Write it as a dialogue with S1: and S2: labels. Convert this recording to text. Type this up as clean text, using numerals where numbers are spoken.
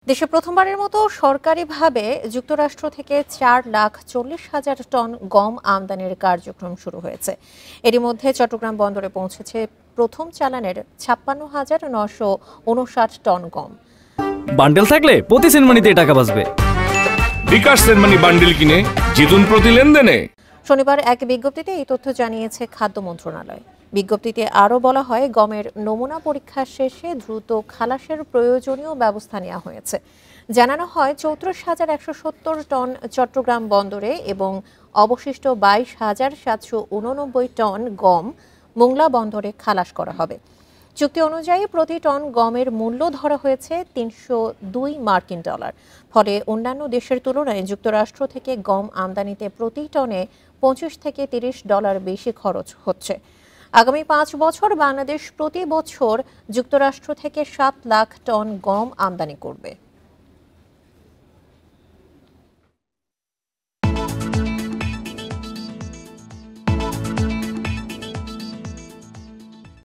S1: দেশে প্রথমবারের মতো সরকারিভাবে যুক্তরাষ্ট্র থেকে 4,40,000 টন গম আমদানির কার্যক্রম শুরু হয়েছে। এরই মধ্যে চট্টগ্রাম বন্দরে পৌঁছেছে প্রথম চালানের 56,959 টন গম।
S2: বান্ডেল থাকলে প্রতি সেনমানিতে টাকা বাঁচবে।
S3: বিকাশ সেনমানি বান্ডেল কিনে জিতুন প্রতি লেনদেনে।
S1: শনিবার এক বিজ্ঞপ্তিতে এই তথ্য জানিয়েছে খাদ্য মন্ত্রণালয়। বিজ্ঞপ্তিতে আরও বলা হয়, গমের নমুনা পরীক্ষা শেষে দ্রুত খালাসের প্রয়োজনীয় ব্যবস্থা নেওয়া হয়েছে। জানানো হয় 34,170 টন চট্টগ্রাম বন্দরে এবং অবশিষ্ট 22,789 টন গম মোংলা বন্দরে খালাস করা হবে। চুক্তি অনুযায়ী প্রতি টন গমের মূল্য ধরা হয়েছে $302 মার্কিন। ফলে অন্যান্য দেশের তুলনায় যুক্তরাষ্ট্র থেকে গম আমদানিতে প্রতি টনে $25 থেকে $30 বেশি খরচ হচ্ছে। আগামী 5 বছর বাংলাদেশ প্রতি বছর যুক্তরাষ্ট্র থেকে 7 লাখ টন গম আমদানি করবে।